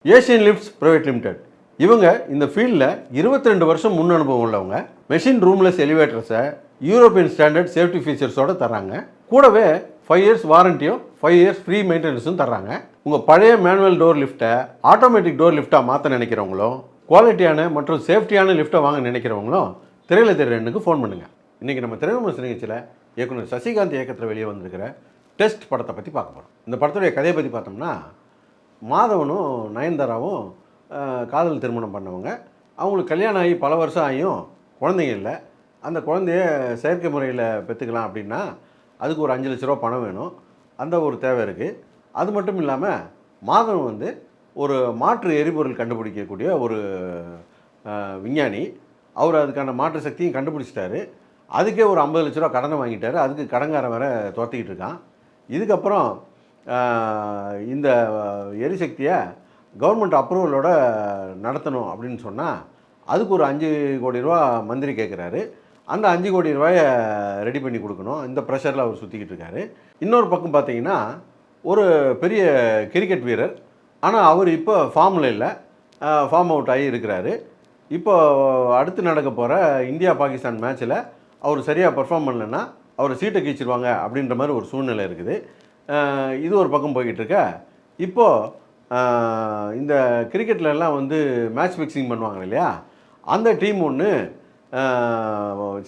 Asian lifts private limited இவங்க இந்த ஃபீல்டில் 22 வருஷம் முன் அனுபவம் உள்ளவங்க. மெஷின் ரூம்லெஸ் எலிவேட்டர்ஸை யூரோப்பியன் ஸ்டாண்டர்ட் சேஃப்டி ஃபீச்சர்ஸோடு தராங்க. கூடவே 5 இயர்ஸ் வாரண்டியும் 5 இயர்ஸ் ஃப்ரீ மெயின்டெனன்ஸும் தர்றாங்க. உங்கள் பழைய மேனுவல் டோர் லிஃப்ட்டை ஆட்டோமேட்டிக் டோர் லிஃப்ட்டாக மாற்ற நினைக்கிறவங்களும் குவாலிட்டியான மற்றும் சேஃப்டியான லிஃப்ட்டை வாங்க நினைக்கிறவங்களும் திரையில தெரியறனுக்கு ஃபோன் பண்ணுங்கள். இன்றைக்கி நம்ம திரைவிமர்சன நிகழ்ச்சியில் இயக்குனர் சசிகாந்த் இயக்கத்தில் வெளியே வந்திருக்கிற டெஸ்ட் படத்தை பற்றி பார்க்க போகிறோம். இந்த படத்துடைய கதையை பற்றி பார்த்தோம்னா, மாதவனும் நயன்தாராவும் காதல் திருமணம் பண்ணவங்க. அவங்களுக்கு கல்யாணம் ஆகி பல வருஷம் ஆகியும் குழந்தைங்க இல்லை. அந்த குழந்தைய செயற்கை முறையில் பெற்றுக்கலாம் அப்படின்னா அதுக்கு ஒரு 5 லட்ச ரூபா பணம் வேணும். அந்த ஒரு தேவை இருக்குது. அது மட்டும் இல்லாமல் மாதவன் ஒரு மாற்று எரிபொருள் கண்டுபிடிக்கக்கூடிய ஒரு விஞ்ஞானி. அவர் அதுக்கான மாற்று சக்தியும் கண்டுபிடிச்சிட்டாரு. அதுக்கே ஒரு 50 லட்ச ரூபா கடனை வாங்கிட்டார். அதுக்கு கடன்காரன் வேற துரத்திக்கிட்டு இருக்கான். இதுக்கப்புறம் இந்த எரிசக்தியை கவர்மெண்ட் அப்ரூவலோட நடத்தணும் அப்படின்னு சொன்னால் அதுக்கு ஒரு 5 கோடி ரூபா மந்திரி கேட்குறாரு. அந்த 5 கோடி ரூபாயை ரெடி பண்ணி கொடுக்கணும். இந்த ப்ரெஷரில் அவர் சுற்றிக்கிட்டு இருக்காரு. இன்னொரு பக்கம் பார்த்தீங்கன்னா, ஒரு பெரிய கிரிக்கெட் வீரர். ஆனால் அவர் இப்போ ஃபார்மில் இல்லை, ஃபார்ம் அவுட் ஆகி இருக்கிறாரு. இப்போ அடுத்து நடக்க போகிற இந்தியா பாகிஸ்தான் மேட்ச்சில் அவர் சரியாக பெர்ஃபார்ம் பண்ணலைன்னா அவரை சீட்டை கீச்சிருவாங்க அப்படின்ற மாதிரி ஒரு சூழ்நிலை இருக்குது. இது ஒரு பக்கம் போய்கிட்டு இருக்க. இப்போது இந்த கிரிக்கெட்லலாம் மேட்ச் ஃபிக்ஸிங் பண்ணுவாங்க இல்லையா, அந்த டீம் ஒன்று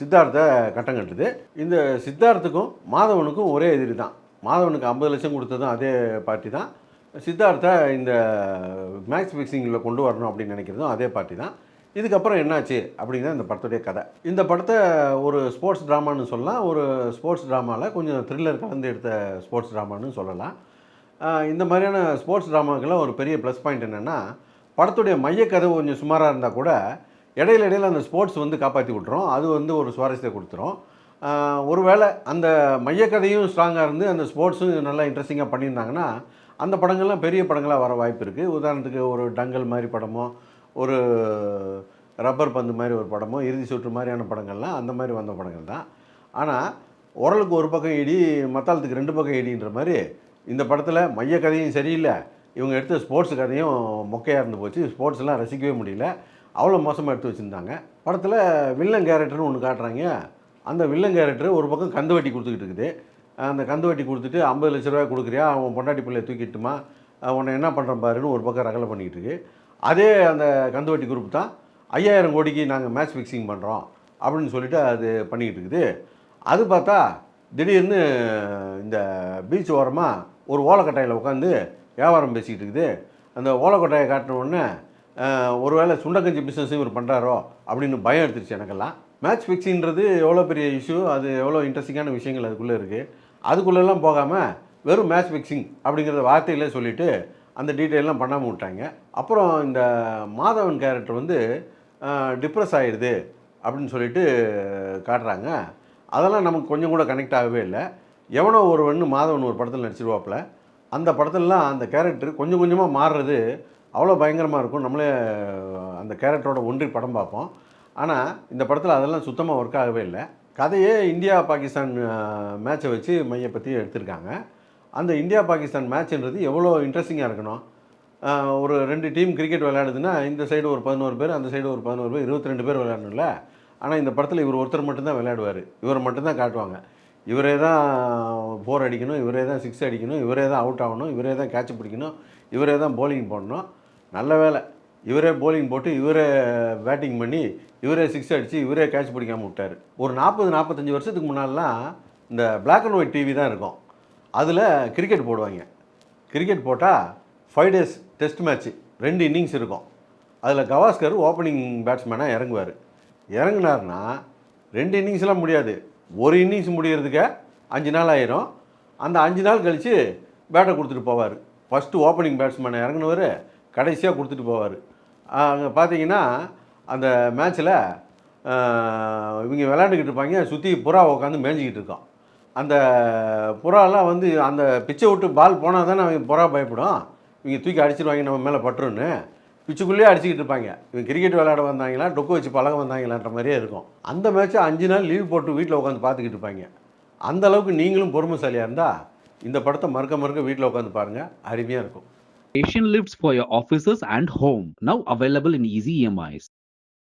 சித்தார்த்தை கட்டம் கட்டுது. இந்த சித்தார்த்துக்கும் மாதவனுக்கும் ஒரே எதிரி தான். மாதவனுக்கு 50 லட்சம் கொடுத்ததும் அதே பார்ட்டி தான். சித்தார்த்தை இந்த மேட்ச் ஃபிக்ஸிங்கில் கொண்டு வரணும் அப்படின்னு நினைக்கிறதும் அதே பார்ட்டி தான். இதுக்கப்புறம் என்னாச்சு அப்படிங்கிறது இந்த படத்துடைய கதை. இந்த படத்தை ஒரு ஸ்போர்ட்ஸ் ட்ராமான்னு சொல்லலாம். ஒரு ஸ்போர்ட்ஸ் ட்ராமாவில் கொஞ்சம் த்ரில்லர் கலந்து எடுத்த ஸ்போர்ட்ஸ் ட்ராமான்னு சொல்லலாம். இந்த மாதிரியான ஸ்போர்ட்ஸ் ட்ராமாக்கெல்லாம் ஒரு பெரிய ப்ளஸ் பாயிண்ட் என்னென்னா, படத்துடைய மையக்கதை கொஞ்சம் சுமாராக இருந்தால் கூட இடையில அந்த ஸ்போர்ட்ஸ் காப்பாற்றி விட்டுரும். அது ஒரு சுவாரஸ்யத்தை கொடுத்துரும். ஒருவேளை அந்த மையக்கதையும் ஸ்ட்ராங்காக இருந்து அந்த ஸ்போர்ட்ஸும் நல்லா இன்ட்ரெஸ்டிங்காக பண்ணியிருந்தாங்கன்னா அந்த படங்கள்லாம் பெரிய படங்களாக வர வாய்ப்பு இருக்குது. உதாரணத்துக்கு ஒரு டங்கல் மாதிரி படமோ, ஒரு ரப்பர் பந்து மாதிரி ஒரு படமோ, இறுதி சுற்று மாதிரியான படங்கள்லாம் அந்த மாதிரி வந்த படங்கள் தான். ஆனால் உரலுக்கு ஒரு பக்கம் இடி, மத்தாளத்துக்கு 2 பக்கம் இடின்ற மாதிரி இந்த படத்தில் மைய கதையும் சரியில்லை, இவங்க எடுத்த ஸ்போர்ட்ஸ் கதையும் மொக்கையாக இருந்து போச்சு. ஸ்போர்ட்ஸ்லாம் ரசிக்கவே முடியல, அவ்வளோ மோசமாக எடுத்து வச்சுருந்தாங்க. படத்தில் வில்லன் கேரக்டர்னு ஒன்று காட்டுறாங்க. அந்த வில்லன் கேரக்டர் ஒரு பக்கம் கந்து வட்டி கொடுத்துக்கிட்டு இருக்குது. அந்த கந்து வட்டி கொடுத்துட்டு 50 லட்ச ரூபாய் கொடுக்குறியா, அவன் பொண்டாட்டி பிள்ளையை தூக்கிட்டுமா, உன்னை என்ன பண்ணுறேன் பாருன்னு ஒரு பக்கம் ரகலை பண்ணிக்கிட்டு இருக்கு. அதே அந்த கந்து வட்டி குரூப் தான் 5000 கோடிக்கு நாங்கள் மேட்ச் ஃபிக்ஸிங் பண்ணுறோம் அப்படின்னு சொல்லிட்டு அது பண்ணிக்கிட்டு இருக்குது. அது பார்த்தா திடீர்னு இந்த பீச் ஓரமாக ஒரு ஓலைக்கட்டாயில் உட்காந்து வியாபாரம் பேசிக்கிட்டு இருக்குது. அந்த ஓலைக்கட்டாயை காட்டின உடனே ஒருவேளை சுண்டக்கஞ்சி பிஸ்னஸும் இவர் பண்ணுறாரோ அப்படின்னு பயம் எடுத்துருச்சு எனக்கெல்லாம். மேட்ச் ஃபிக்ஸிங்கிறது எவ்வளோ பெரிய இஷ்யூ, அது எவ்வளோ இன்ட்ரெஸ்டிங்கான விஷயங்கள் அதுக்குள்ளே இருக்குது. அதுக்குள்ளெல்லாம் போகாமல் வெறும் மேட்ச் ஃபிக்ஸிங் அப்படிங்கிறத வார்த்தையிலே சொல்லிவிட்டு அந்த டீட்டெயிலெலாம் பண்ணாமல் விட்டாங்க. அப்புறம் இந்த மாதவன் கேரக்டர் டிப்ரெஸ் ஆகிடுது அப்படின்னு சொல்லிட்டு காட்டுறாங்க. அதெல்லாம் நமக்கு கொஞ்சம் கூட கனெக்ட் ஆகவே இல்லை. எவனோ மாதவன் ஒரு படத்தில் நடிச்சிருவாப்பில். அந்த படத்துலலாம் அந்த கேரக்டர் கொஞ்சம் கொஞ்சமாக மாறுறது அவ்வளோ பயங்கரமாக இருக்கும். நம்மளே அந்த கேரக்டரோட ஒன்றி படம் பார்ப்போம். ஆனால் இந்த படத்தில் அதெல்லாம் சுத்தமாக ஒர்க் ஆகவே இல்லை. கதையே இந்தியா பாகிஸ்தான் மேட்சை வச்சு மையப்பற்றி எடுத்திருக்காங்க. அந்த இந்தியா பாகிஸ்தான் மேட்ச்ன்றது எவ்வளோ இன்ட்ரெஸ்டிங்காக இருக்கணும். ஒரு 2 டீம் கிரிக்கெட் விளையாடுதுன்னா இந்த சைடு ஒரு 11 பேர், அந்த சைடு ஒரு 11 பேர், 22 பேர் விளையாடணும்ல. ஆனால் இந்த படத்தில் இவர் ஒருத்தர் மட்டும்தான் விளையாடுவார். இவரை மட்டும்தான் காட்டுவாங்க. இவரே தான் 4 அடிக்கணும், இவரே தான் 6 அடிக்கணும், இவரே தான் அவுட் ஆகணும், இவரே தான் கேட்ச் பிடிக்கணும், இவரே தான் போலிங் போடணும். நல்ல வேலை, இவரே போலிங் போட்டு இவரே பேட்டிங் பண்ணி இவரே 6 அடித்து இவரே கேட்ச் பிடிக்காமல் விட்டார். ஒரு 40-45 வருஷத்துக்கு முன்னாடிலாம் இந்த பிளாக் அண்ட் ஒயிட் டிவி தான் இருக்கும். அதில் கிரிக்கெட் போடுவாங்க. கிரிக்கெட் போட்டால் 5 டேஸ் டெஸ்ட் மேட்ச்சு 2 இன்னிங்ஸ் இருக்கும். அதில் கவாஸ்கர் ஓப்பனிங் பேட்ஸ்மேனாக இறங்குவார். இறங்குனார்னா 2 இன்னிங்ஸ்லாம் முடியாது, ஒரு இன்னிங்ஸ் முடிகிறதுக்கு 5 நாள் ஆயிரும். அந்த 5 நாள் கழித்து பேட்டை கொடுத்துட்டு போவார். ஃபஸ்ட்டு ஓப்பனிங் பேட்ஸ்மேனை இறங்குனவர் கடைசியாக கொடுத்துட்டு போவார். அங்கே பார்த்தீங்கன்னா அந்த மேட்ச்சில் இவங்க விளையாண்டுக்கிட்டு இருப்பாங்க, சுற்றி புறா உட்காந்து மேய்ஞ்சிக்கிட்டு இருக்கோம். அந்த புறாலாம் அந்த பிச்சை விட்டு பால் போனால் தானே அவங்க புறா பயப்படும். இவங்க தூக்கி அடிச்சிருவாங்க நம்ம மேலே பட்டுருன்னு பிச்சுக்குள்ளேயே அடிச்சுக்கிட்டு இருப்பாங்க. இவங்க கிரிக்கெட் விளையாட வந்தாங்களா, டொக்கு வச்சு பழக வந்தாங்களான்ற மாதிரியே இருக்கும். அந்த மேட்ச்சை 5 நாள் லீவ் போட்டு வீட்டில் உட்காந்து பார்த்துக்கிட்டு இருப்பாங்க. அந்தளவுக்கு நீங்களும் பொறுமைசாலியாக இருந்தால் இந்த படத்தை மறுக்க வீட்டில் உட்காந்து பாருங்கள், அருமையாக இருக்கும். Asian lifts for your offices and home, now available in easy EMIs.